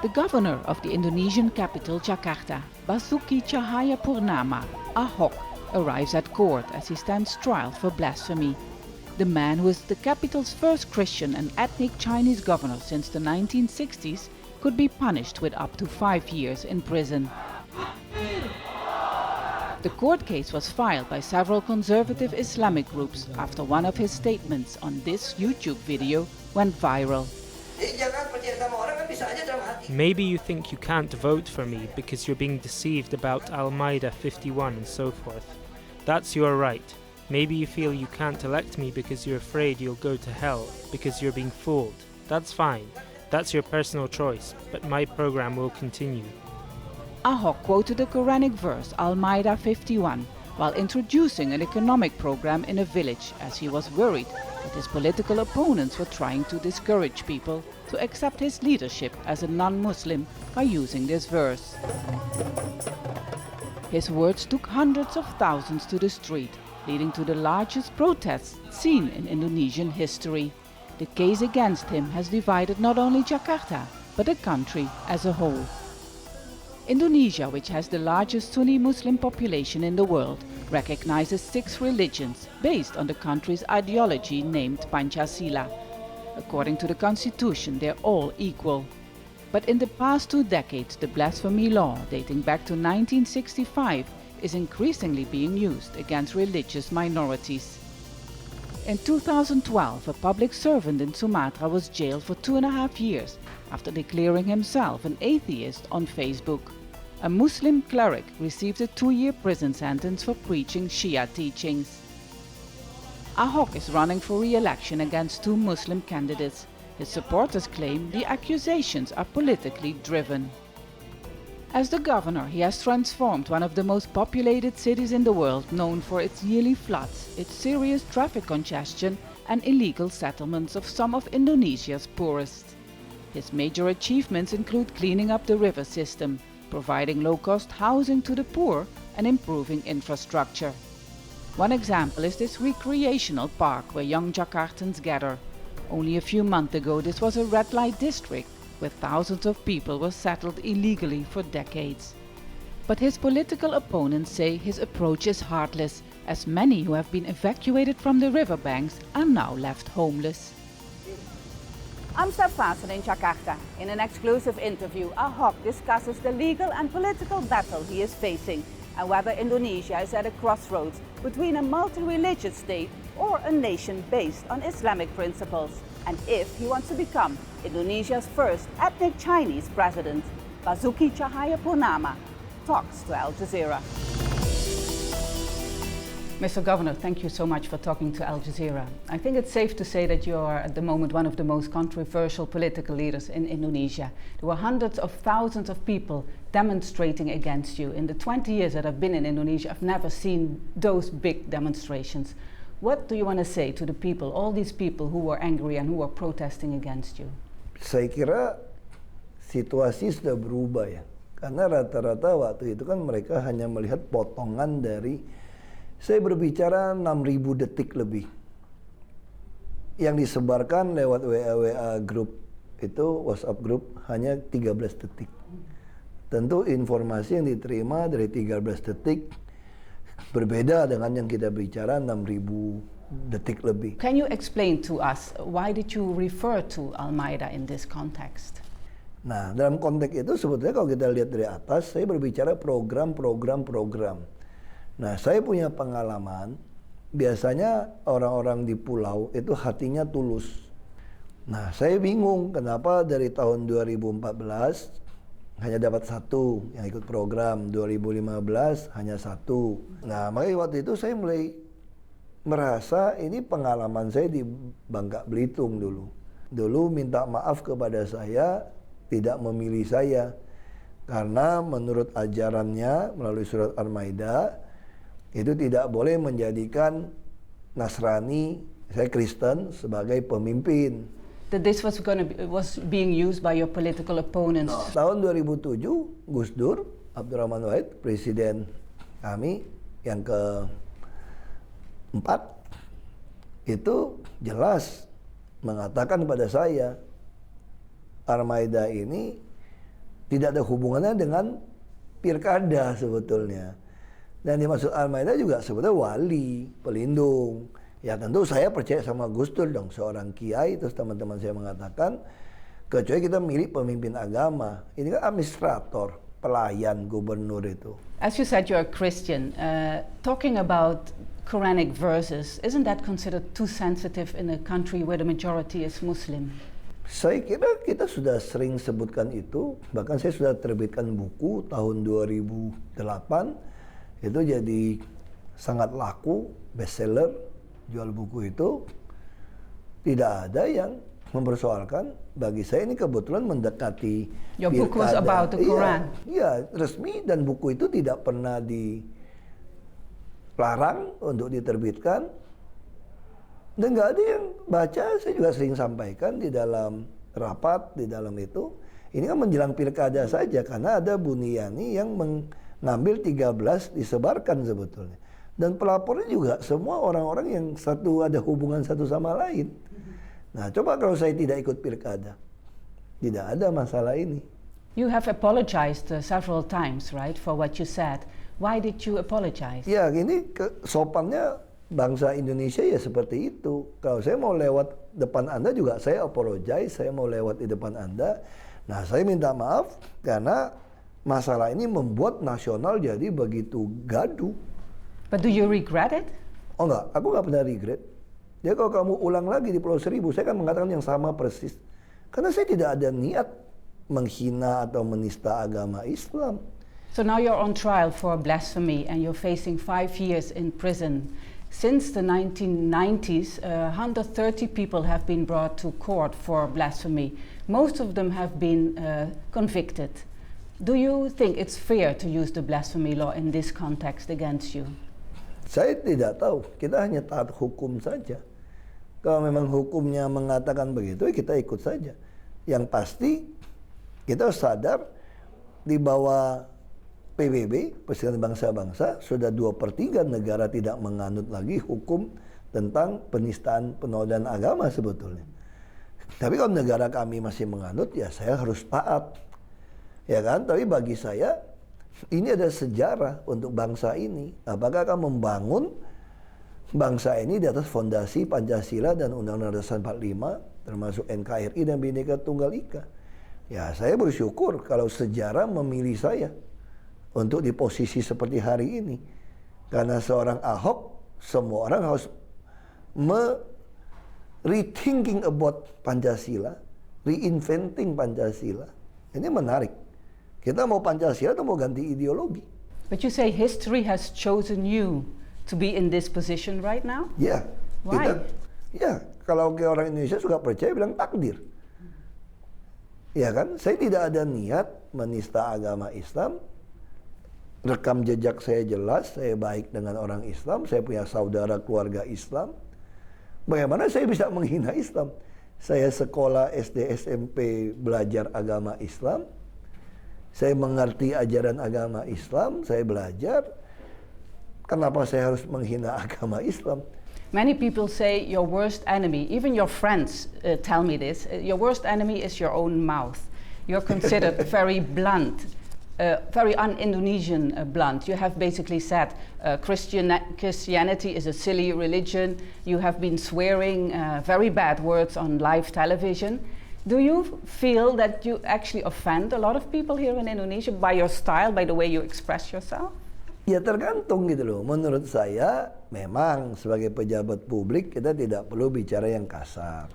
The governor of the Indonesian capital Jakarta, Basuki Cahayapurnama, Ahok, arrives at court as he stands trial for blasphemy. The man, who is the capital's first Christian and ethnic Chinese governor since the 1960s, could be punished with up to 5 years in prison. The court case was filed by several conservative Islamic groups after one of his statements on this YouTube video went viral. Maybe you think you can't vote for me because you're being deceived about Al-Ma'idah 51 and so forth. That's your right. Maybe you feel you can't elect me because you're afraid you'll go to hell because you're being fooled. That's fine. That's your personal choice, but my program will continue. Ahok quoted the Quranic verse Al-Ma'idah 51 while introducing an economic program in a village, as he was worried that his political opponents were trying to discourage people to accept his leadership as a non-Muslim by using this verse. His words took hundreds of thousands to the street, leading to the largest protests seen in Indonesian history. The case against him has divided not only Jakarta, but the country as a whole. Indonesia, which has the largest Sunni Muslim population in the world, recognizes 6 religions based on the country's ideology named Pancasila. According to the constitution, they're all equal. But in the past 2 decades, the blasphemy law, dating back to 1965, is increasingly being used against religious minorities. In 2012, a public servant in Sumatra was jailed for 2.5 years after declaring himself an atheist on Facebook. A Muslim cleric received a 2-year prison sentence for preaching Shia teachings. Ahok is running for re-election against 2 Muslim candidates. His supporters claim the accusations are politically driven. As the governor, he has transformed one of the most populated cities in the world, known for its yearly floods, its serious traffic congestion, and illegal settlements of some of Indonesia's poorest. His major achievements include cleaning up the river system, providing low-cost housing to the poor, and improving infrastructure. One example is this recreational park where young Jakartans gather. Only a few months ago, this was a red light district where thousands of people were settled illegally for decades. But his political opponents say his approach is heartless, as many who have been evacuated from the riverbanks are now left homeless. I'm Steph Vassen in Jakarta. In an exclusive interview, Ahok discusses the legal and political battle he is facing and whether Indonesia is at a crossroads between a multi-religious state or a nation based on Islamic principles, and if he wants to become Indonesia's first ethnic Chinese president. Basuki Cahayapurnama talks to Al Jazeera. Mr. Governor, thank you so much for talking to Al Jazeera. I think it's safe to say that you are at the moment one of the most controversial political leaders in Indonesia. There were hundreds of thousands of people demonstrating against you. In the 20 years that I've been in Indonesia, I've never seen those big demonstrations. What do you want to say to the people, all these people who were angry and who were protesting against you? Saya kira situasi sudah berubah ya. Karena rata-rata waktu itu kan mereka hanya melihat potongan dari, saya berbicara 6.000 detik lebih. Yang disebarkan lewat WA grup itu, WhatsApp grup, hanya 13 detik. Tentu informasi yang diterima dari 13 detik berbeda dengan yang kita bicara 6.000 detik lebih. Can you explain to us why did you refer to Al-Ma'idah in this context? Nah, dalam konteks itu sebetulnya kalau kita lihat dari atas, saya berbicara program. Nah, saya punya pengalaman, biasanya orang-orang di pulau itu hatinya tulus. Nah, saya bingung kenapa dari tahun 2014 hanya dapat 1 yang ikut program, 2015 hanya 1. Nah, makanya waktu itu saya mulai merasa ini pengalaman saya di Bangka Belitung dulu. Dulu minta maaf kepada saya, tidak memilih saya. Karena menurut ajarannya melalui surat Al-Ma'idah, itu tidak boleh menjadikan Nasrani, saya Kristen, sebagai pemimpin. That this was being used by your political opponents. Tahun 2007, Gus Dur, Abdurrahman Wahid, presiden kami yang itu jelas mengatakan kepada saya, Al-Maidah ini tidak ada hubungannya dengan pilkada sebetulnya. Dan dimaksud Al-Maidah juga sebetulnya wali, pelindung. Ya tentu saya percaya sama Gus Dur dong, seorang kiai. Terus teman-teman saya mengatakan, kecuali kita milih pemimpin agama. Ini kan administrator, pelayan gubernur itu. As you said, you're a Christian. Talking about Quranic verses, isn't that considered too sensitive in a country where the majority is Muslim? Saya kira kita sudah sering sebutkan itu. Bahkan saya sudah terbitkan buku tahun 2008. Itu jadi sangat laku, bestseller. Jual buku itu tidak ada yang mempersoalkan. Bagi saya ini kebetulan mendekati Your book was about the Quran. Iya, resmi, dan buku itu tidak pernah dilarang untuk diterbitkan. Dan nggak ada yang baca. Saya juga sering sampaikan di dalam rapat, di dalam itu. Ini kan menjelang pilkada saja, karena ada Buniyani yang mengambil 13 disebarkan sebetulnya. Dan pelapornya juga semua orang-orang yang ada hubungan satu sama lain. Nah, coba kalau saya tidak ikut pilkada, tidak ada masalah ini. You have apologized several times, right, for what you said. Why did you apologize? Ya, ini sopannya bangsa Indonesia ya seperti itu. Kalau saya mau lewat depan Anda juga saya apologize, saya mau lewat di depan Anda. Nah, saya minta maaf karena masalah ini membuat nasional jadi begitu gaduh. But do you regret it? Oh enggak, aku nggak pernah regret. Jadi kalau kamu ulang lagi di Pulau Seribu, saya akan mengatakan yang sama persis. Karena saya tidak ada niat menghina atau menista agama Islam. So now you're on trial for blasphemy and you're facing 5 years in prison. Since the 1990s, 130 people have been brought to court for blasphemy. Most of them have been convicted. Do you think it's fair to use the blasphemy law in this context against you? Saya tidak tahu, kita hanya taat hukum saja. Kalau memang hukumnya mengatakan begitu, kita ikut saja. Yang pasti, kita sadar di bawah PBB, Persatuan Bangsa-Bangsa, sudah 2/3 negara tidak menganut lagi hukum tentang penistaan penodaan agama sebetulnya. Tapi kalau negara kami masih menganut, ya saya harus taat. Ya kan? Tapi bagi saya, ini ada sejarah untuk bangsa ini. Apakah akan membangun bangsa ini di atas fondasi Pancasila dan Undang-Undang Dasar 45, termasuk NKRI dan Bhinneka Tunggal Ika. Ya, saya bersyukur kalau sejarah memilih saya untuk di posisi seperti hari ini. Karena seorang Ahok, semua orang harus rethinking about Pancasila, reinventing Pancasila. Ini menarik. Kita mau Pancasila atau mau ganti ideologi? But you say history has chosen you to be in this position right now? Ya. Why? Kalau orang Indonesia suka percaya bilang takdir. Ya kan? Saya tidak ada niat menista agama Islam. Rekam jejak saya jelas, saya baik dengan orang Islam, saya punya saudara keluarga Islam. Bagaimana saya bisa menghina Islam? Saya sekolah SD SMP belajar agama Islam. Saya mengerti ajaran agama Islam, saya belajar. Kenapa saya harus menghina agama Islam? Many people say your worst enemy, even your friends tell me this, your worst enemy is your own mouth. You're considered very blunt, very un-Indonesian blunt. You have basically said Christianity is a silly religion. You have been swearing very bad words on live television. Do you feel that you actually offend a lot of people here in Indonesia by your style, by the way you express yourself? Ya tergantung gitu loh. Menurut saya memang sebagai pejabat publik kita tidak perlu bicara yang kasar.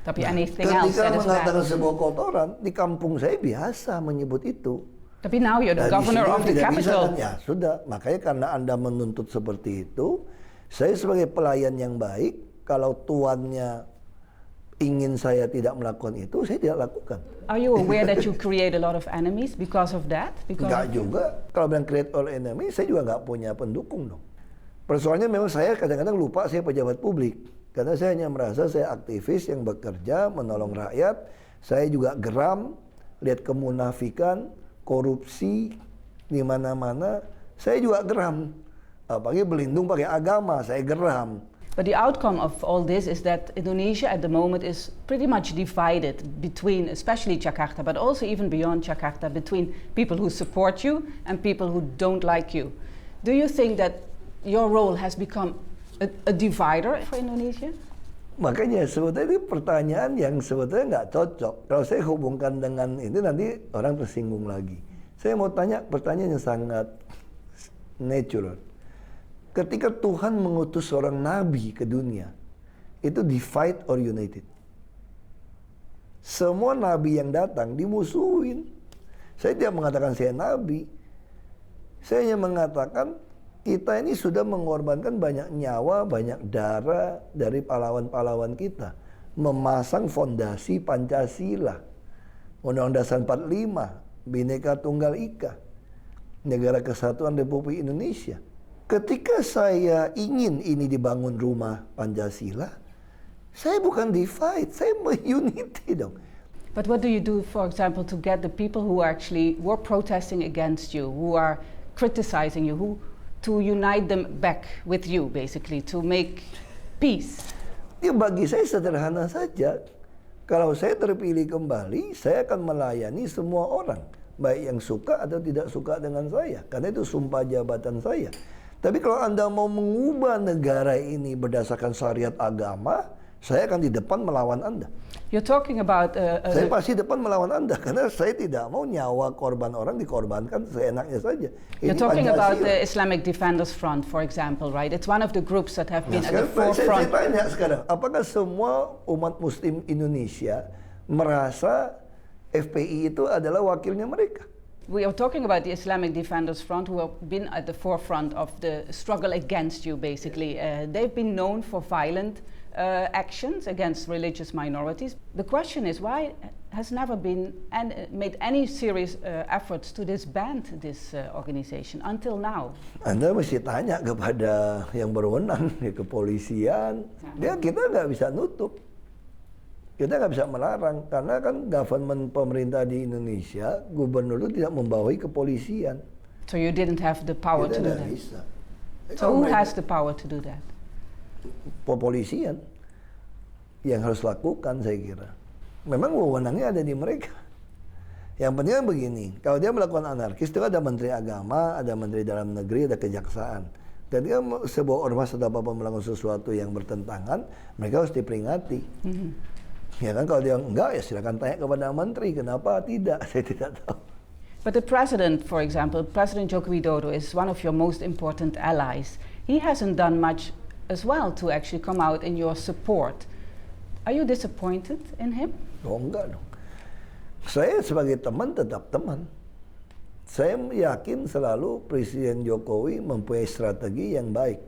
Tapi anything else ketika that is mengatakan bad. sebuah kotoran, di kampung saya biasa menyebut itu. Tapi now you're the governor of the capital. Ya sudah, makanya karena Anda menuntut seperti itu, saya sebagai pelayan yang baik, kalau tuannya ingin saya tidak melakukan itu, saya tidak lakukan. Are you aware that you create a lot of enemies because of that? Enggak juga. Kalau bilang create all enemies, saya juga nggak punya pendukung dong. Persoalannya memang saya kadang-kadang lupa saya pejabat publik. Karena saya hanya merasa saya aktivis yang bekerja, menolong rakyat. Saya juga geram, lihat kemunafikan, korupsi di mana-mana. Saya juga geram. Apalagi berlindung pakai agama, saya geram. But the outcome of all this is that Indonesia at the moment is pretty much divided between, especially Jakarta, but also even beyond Jakarta, between people who support you and people who don't like you. Do you think that your role has become a divider for Indonesia? Makanya sebetulnya ini pertanyaan yang sebetulnya nggak cocok. Kalau saya hubungkan dengan ini nanti orang tersinggung lagi. Saya mau tanya pertanyaan yang sangat natural. Ketika Tuhan mengutus seorang nabi ke dunia, itu divide or united. Semua nabi yang datang dimusuhin. Saya tidak mengatakan saya nabi. Saya hanya mengatakan kita ini sudah mengorbankan banyak nyawa, banyak darah dari pahlawan-pahlawan kita. Memasang fondasi Pancasila. Undang-Undang Dasar 45, Bhinneka Tunggal Ika. Negara Kesatuan Republik Indonesia. Ketika saya ingin ini dibangun rumah Pancasila, saya bukan divide, saya unity dong. But what do you do, for example, to get the people who actually were protesting against you, who are criticizing you, to unite them back with you, basically, to make peace? Ya bagi saya sederhana saja. Kalau saya terpilih kembali, saya akan melayani semua orang, baik yang suka atau tidak suka dengan saya, karena itu sumpah jabatan saya. Tapi kalau Anda mau mengubah negara ini berdasarkan syariat agama, saya akan di depan melawan Anda. You're talking about saya pasti depan melawan Anda karena saya tidak mau nyawa korban orang dikorbankan seenaknya saja. You're talking about the Islamic Defenders Front, for example, right? It's one of the groups that have been at the forefront. Saya tanya sekarang, apakah semua umat Muslim Indonesia merasa FPI itu adalah wakilnya mereka? We are talking about the Islamic Defenders Front, who have been at the forefront of the struggle against you, basically. They've been known for violent actions against religious minorities. The question is, why has never been made any serious efforts to disband this organization until now? Anda mesti tanya kepada yang berwenang, ya, kepolisian. Kita nggak bisa nutup. Kita nggak bisa melarang, karena kan government pemerintah di Indonesia, gubernur itu tidak membawahi kepolisian. So you didn't have the power to do that? Bisa. So who has the power to do that? Kepolisian yang harus lakukan, saya kira. Memang wewenangnya ada di mereka. Yang penting begini, kalau dia melakukan anarkis, itu ada Menteri Agama, ada Menteri Dalam Negeri, ada Kejaksaan. Ketika sebuah ormas atau apapun melakukan sesuatu yang bertentangan, mereka harus diperingati. Ya kan, kalau dia enggak, ya silakan tanya kepada menteri kenapa tidak, saya tidak tahu. But the president, for example, President Joko Widodo is one of your most important allies. He hasn't done much as well to actually come out in your support. Are you disappointed in him? Oh enggak dong. Saya sebagai teman tetap teman. Saya yakin selalu Presiden Jokowi mempunyai strategi yang baik.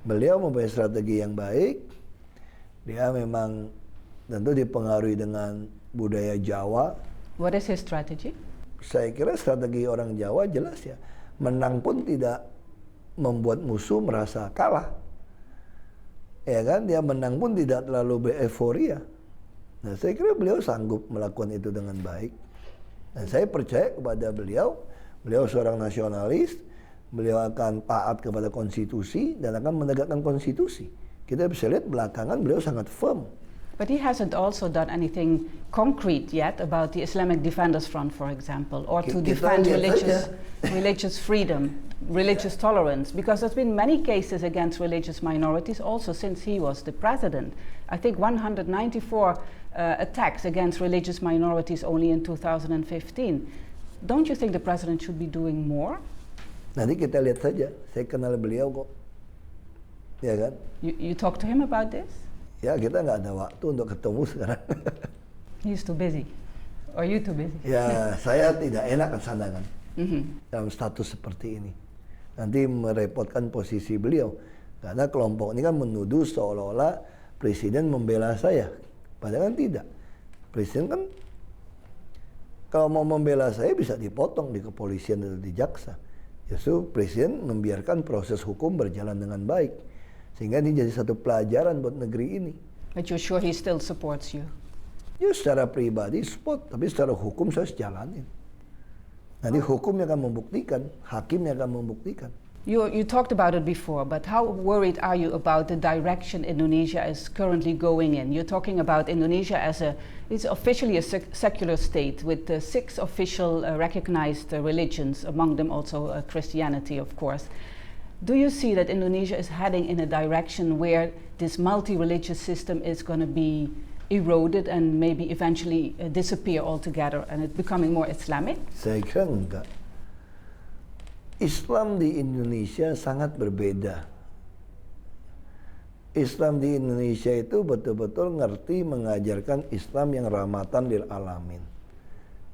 Beliau mempunyai strategi yang baik. Dia memang tentu dipengaruhi dengan budaya Jawa. What is his strategy? Saya kira strategi orang Jawa jelas ya. Menang pun tidak membuat musuh merasa kalah. Ya kan, dia menang pun tidak terlalu beeuforia. Nah, saya kira beliau sanggup melakukan itu dengan baik. Dan saya percaya kepada beliau. Beliau seorang nasionalis. Beliau akan taat kepada konstitusi dan akan menegakkan konstitusi. Kita bisa lihat belakangan beliau sangat firm. But he hasn't also done anything concrete yet about the Islamic Defenders Front, for example, or to defend religious freedom, religious tolerance, because there's been many cases against religious minorities also since he was the president. I think 194 attacks against religious minorities only in 2015. Don't you think the president should be doing more? Nanti kita lihat saja. Saya kenal beliau kok. Ya kan? You talk to him about this? Ya, kita nggak ada waktu untuk ketemu sekarang. He's too busy. Or you too busy? Ya, saya tidak enak ke sana kan. Dalam status seperti ini. Nanti merepotkan posisi beliau. Karena kelompok ini kan menuduh seolah-olah presiden membela saya. Padahal kan tidak. Presiden kan kalau mau membela saya bisa dipotong di kepolisian atau di jaksa. Justru presiden membiarkan proses hukum berjalan dengan baik. Sehingga ini jadi satu pelajaran buat negeri ini. But you're sure he still supports you? Ya secara pribadi support, tapi secara hukum saya harus jalanin. Nanti hukum yang akan membuktikan, hakim yang akan membuktikan. You talked about it before, but how worried are you about the direction Indonesia is currently going in? You're talking about Indonesia it's officially a secular state with 6 official recognized religions, among them also Christianity, of course. Do you see that Indonesia is heading in a direction where this multi-religious system is going to be eroded and maybe eventually disappear altogether and it's becoming more Islamic? Saya kira enggak. Islam di Indonesia sangat berbeda. Islam di Indonesia itu betul-betul ngerti mengajarkan Islam yang rahmatan lil alamin.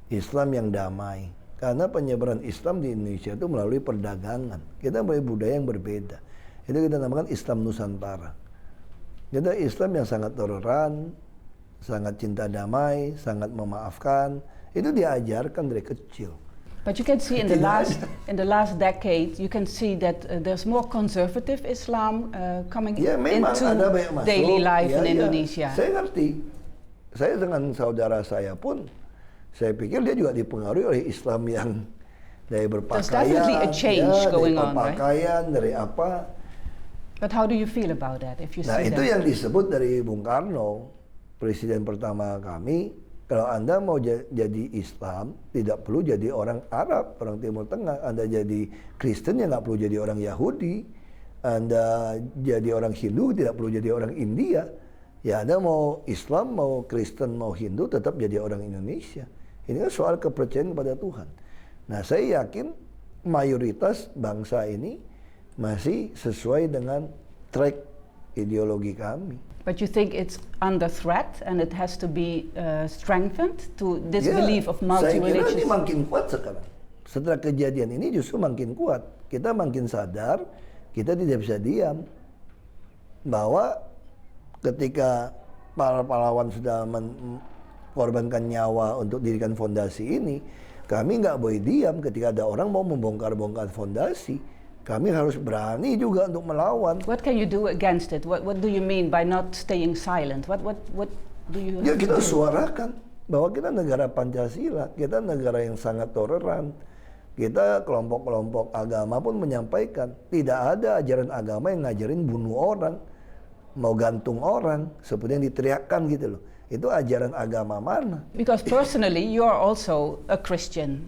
Islam yang damai. Karena penyebaran Islam di Indonesia itu melalui perdagangan. Kita mempunyai budaya yang berbeda. Itu kita namakan Islam Nusantara. Jadi Islam yang sangat toleran, sangat cinta damai, sangat memaafkan. Itu diajarkan dari kecil. But you can see in the last decade, you can see that there's more conservative Islam coming into daily life in Indonesia. Saya ngerti. Saya dengan saudara saya pun, saya pikir dia juga dipengaruhi oleh Islam yang dari berpakaian, there's definitely a change going on, right? Pakaian dari apa? But how do you feel about that? If you see itu that? yang disebut dari Bung Karno, presiden pertama kami. Kalau Anda mau jadi Islam, tidak perlu jadi orang Arab, orang Timur Tengah. Anda jadi Kristen, ya nggak perlu jadi orang Yahudi. Anda jadi orang Hindu, tidak perlu jadi orang India. Ya Anda mau Islam, mau Kristen, mau Hindu, tetap jadi orang Indonesia. Ini kan soal kepercayaan kepada Tuhan. Nah, saya yakin mayoritas bangsa ini masih sesuai dengan track ideologi kami. But you think it's under threat and it has to be strengthened to this belief of multi-religious? Saya kira ini makin kuat sekarang. Setelah kejadian ini justru makin kuat. Kita makin sadar, kita tidak bisa diam. Bahwa ketika para pahlawan sudah mengorbankan nyawa untuk dirikan fondasi ini, kami nggak boleh diam ketika ada orang mau membongkar-bongkar fondasi. Kami harus berani juga untuk melawan. What can you do against it? What do you mean by not staying silent? What do you? Ya kita suarakan bahwa kita negara Pancasila, kita negara yang sangat toleran. Kita kelompok-kelompok agama pun menyampaikan tidak ada ajaran agama yang ngajarin bunuh orang, mau gantung orang, seperti yang diteriakkan gitu loh. Itu ajaran agama mana? Because personally, you are also a Christian.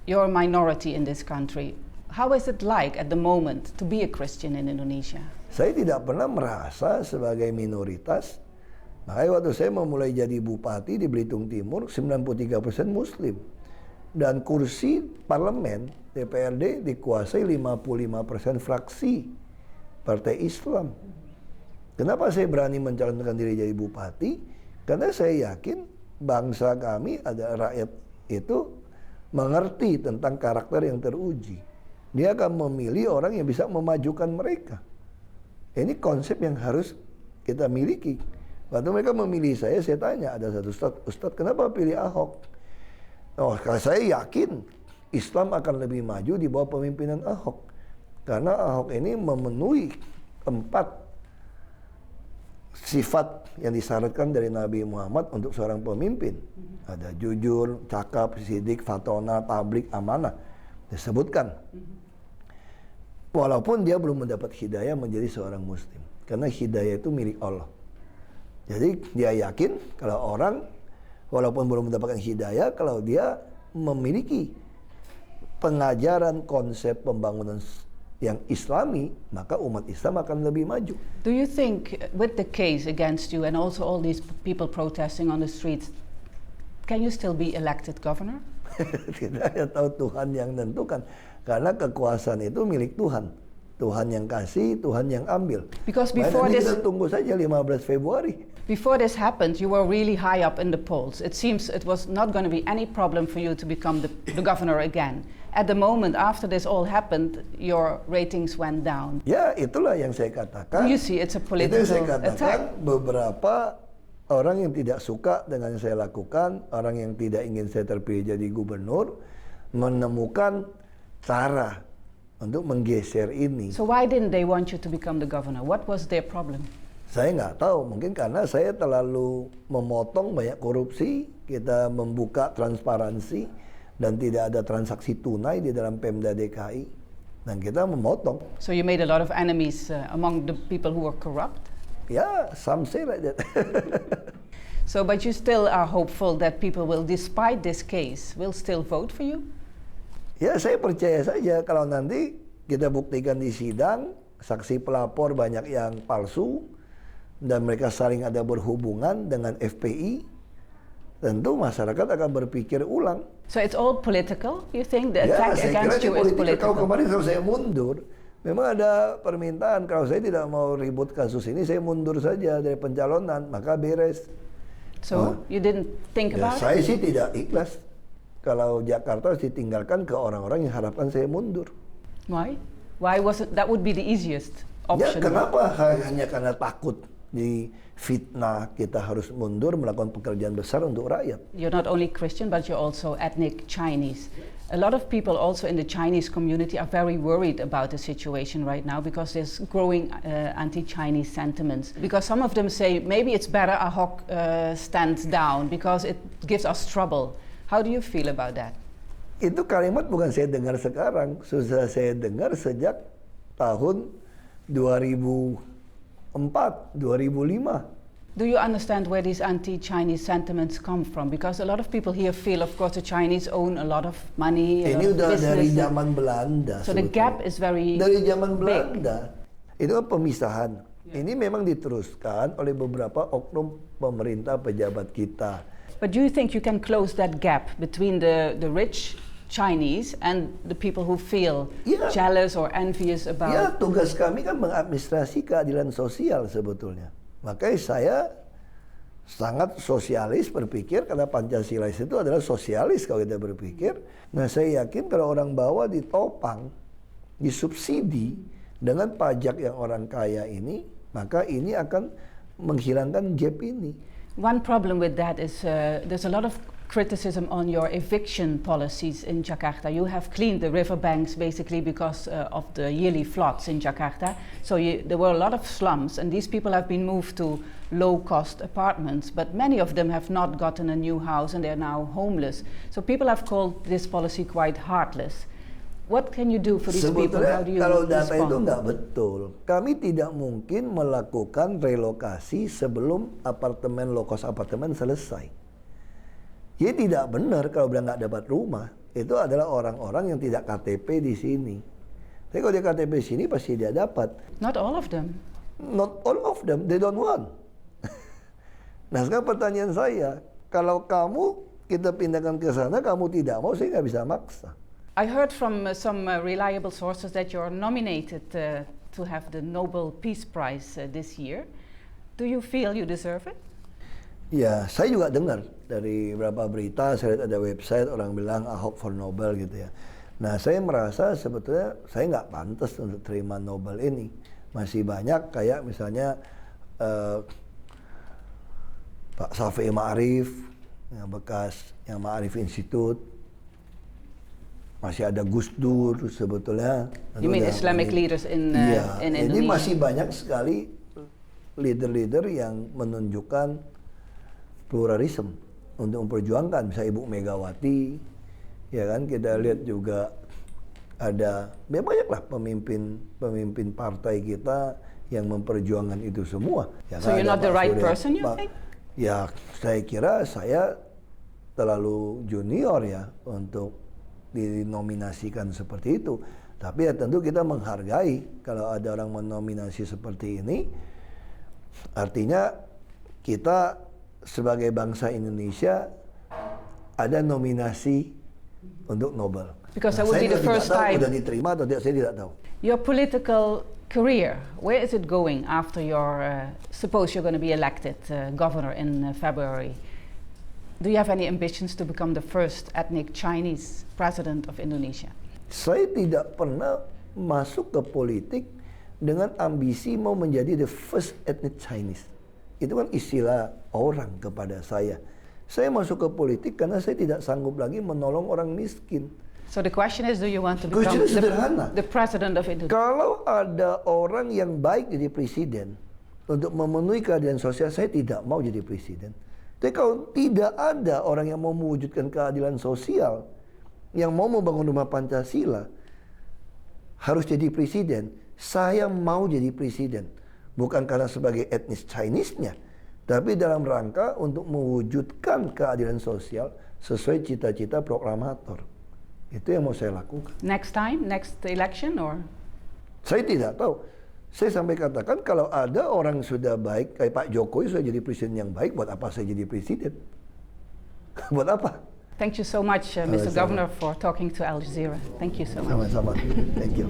You're a minority in this country. How is it like at the moment to be a Christian in Indonesia? Saya tidak pernah merasa sebagai minoritas. Makanya waktu saya memulai jadi bupati di Belitung Timur, 93% Muslim. Dan kursi parlemen DPRD dikuasai 55% fraksi Partai Islam. Kenapa saya berani mencalonkan diri jadi bupati? Karena saya yakin bangsa kami, ada rakyat itu mengerti tentang karakter yang teruji. Dia akan memilih orang yang bisa memajukan mereka. Ini konsep yang harus kita miliki. Waktu mereka memilih saya tanya, ada satu Ustadz, kenapa pilih Ahok? Oh, kalau saya yakin Islam akan lebih maju di bawah pemimpinan Ahok. Karena Ahok ini memenuhi 4 sifat yang disyaratkan dari Nabi Muhammad untuk seorang pemimpin. Ada jujur, cakap, sidik, fatona, tablik, amanah. Disebutkan. Walaupun dia belum mendapat hidayah menjadi seorang muslim. Karena hidayah itu milik Allah. Jadi dia yakin kalau orang walaupun belum mendapatkan hidayah, kalau dia memiliki pengajaran konsep pembangunan yang Islami, maka umat Islam akan lebih maju. Do you think with the case against you and also all these people protesting on the streets, can you still be elected governor? Tidak tahu, Tuhan yang menentukan. Karena kekuasaan itu milik Tuhan. Tuhan yang kasih, Tuhan yang ambil. Because before this, kita tunggu saja 15 Februari. Before this happened, you were really high up in the polls. It seems it was not going to be any problem for you to become the governor again. At the moment, after this all happened, your ratings went down. Ya, itulah yang saya katakan. You see, it's a political itu saya katakan, attack. Beberapa orang yang tidak suka dengan yang saya lakukan, orang yang tidak ingin saya terpilih jadi gubernur, menemukan cara untuk menggeser ini. So why didn't they want you to become the governor? What was their problem? Saya nggak tahu, mungkin karena saya terlalu memotong banyak korupsi, kita membuka transparansi, dan tidak ada transaksi tunai di dalam Pemda DKI. Dan kita memotong. So you made a lot of enemies among the people who were corrupt? Yeah, some say like that. So, but you still are hopeful that people will, despite this case, will still vote for you? Ya, saya percaya saja kalau nanti kita buktikan di sidang, saksi pelapor banyak yang palsu, dan mereka saling ada berhubungan dengan FPI, tentu masyarakat akan berpikir ulang. So it's all political, you think? The Ya, attack saya against kira you is kalau political? kemarin kalau saya mundur, memang ada permintaan kalau saya tidak mau ribut kasus ini, saya mundur saja dari pencalonan, maka beres. So you didn't think Ya, about it? saya sih tidak ikhlas kalau Jakarta harus ditinggalkan ke orang-orang yang harapkan saya mundur. Why? Why was it? That would be the easiest Ya, option. kenapa? Hanya karena takut di fitnah kita harus mundur melakukan pekerjaan besar untuk rakyat. You're not only Christian, but you're also ethnic Chinese. A lot of people also in the Chinese community are very worried about the situation right now because there's growing anti-Chinese sentiments. Because some of them say maybe it's better Ahok stands down because it gives us trouble. How do you feel about that? Itu kalimat bukan saya dengar sekarang, sudah saya dengar sejak tahun 2004, 2005. Do you understand where these anti-Chinese sentiments come from? Because a lot of people here feel, of course, the Chinese own a lot of money, a Ini lot of udah dari business. zaman Belanda. So the sebetulnya. gap is very Dari zaman big. Belanda. Itu kan pemisahan. Ini memang diteruskan oleh beberapa oknum pemerintah pejabat kita. But do you think you can close that gap between the rich Chinese and the people who feel Yeah. jealous or envious about? Ya, tugas kami kan mengadministrasi keadilan sosial sebetulnya. Makanya saya sangat sosialis berpikir karena Pancasila itu adalah sosialis kalau kita berpikir. Nah, saya yakin kalau orang bawah ditopang, disubsidi dengan pajak yang orang kaya ini, maka ini akan menghilangkan gap ini. One problem with that is there's a lot of criticism on your eviction policies in Jakarta. You have cleaned the riverbanks basically because of the yearly floods in Jakarta. So there were a lot of slums, and these people have been moved to low-cost apartments, but many of them have not gotten a new house and they're now homeless. So people have called this policy quite heartless. What can you do for these people? Sebetulnya How do you kalau data itu respond? nggak betul. Kami tidak mungkin melakukan relokasi sebelum apartemen low-cost apartemen selesai. Ya tidak benar kalau bilang nggak dapat rumah. Itu adalah orang-orang yang tidak KTP di sini. Tapi kalau dia KTP di sini pasti dia dapat. Not all of them. Not all of them, they don't want. Nah sekarang pertanyaan saya, kalau kamu kita pindahkan ke sana, kamu tidak mau, saya nggak bisa maksa. I heard from some reliable sources that you're nominated to have the Nobel Peace Prize this year. Do you feel you deserve it? Ya, saya juga dengar dari beberapa berita, saya lihat ada website orang bilang Ahok for Nobel gitu ya. Nah, saya merasa sebetulnya saya nggak pantas untuk terima Nobel ini. Masih banyak kayak misalnya Pak Syafi'i Ma'arif, yang bekas yang Ma'arif Institute, masih ada Gus Dur sebetulnya. You mean Islamic leaders in Iya, Indonesia? jadi masih banyak sekali leader-leader yang menunjukkan pluralisme untuk memperjuangkan, misalnya Ibu Megawati, ya kan, kita lihat juga ada banyaklah pemimpin partai kita yang memperjuangkan itu semua. Ya So kan, you're ada not the Pak right Surya, person, you Pak- think? Ya, saya kira saya terlalu junior ya untuk dinominasikan seperti itu. Tapi ya tentu kita menghargai kalau ada orang menominasi seperti ini. Artinya kita sebagai bangsa Indonesia ada nominasi untuk Nobel. Because that would Saya be the juga first tidak tahu time. sudah diterima atau tidak, saya tidak tahu. Your political career, where is it going after your, suppose you're going to be elected governor in February? Do you have any ambitions to become the first ethnic Chinese president of Indonesia? Saya tidak pernah masuk ke politik dengan ambisi mau menjadi the first ethnic Chinese. Itu kan istilah orang kepada saya. Saya masuk ke politik karena saya tidak sanggup lagi menolong orang miskin. So the question is, do you want to become Kuncinya sederhana. the president of Indonesia? Kalau ada orang yang baik jadi presiden untuk memenuhi keadilan sosial, saya tidak mau jadi presiden. Tapi kalau tidak ada orang yang mau mewujudkan keadilan sosial, yang mau membangun rumah Pancasila, harus jadi presiden, saya mau jadi presiden. Bukan karena sebagai etnis Chinese-nya, tapi dalam rangka untuk mewujudkan keadilan sosial sesuai cita-cita proklamator. Itu yang mau saya lakukan. Next time, next election or? Saya tidak tahu. Saya sampai katakan kalau ada orang sudah baik, kayak Pak Jokowi sudah jadi presiden yang baik, buat apa saya jadi presiden? Buat apa? Thank you so much, Mr. Governor, for talking to Al Jazeera. Thank you so much. Sama-sama. Thank you.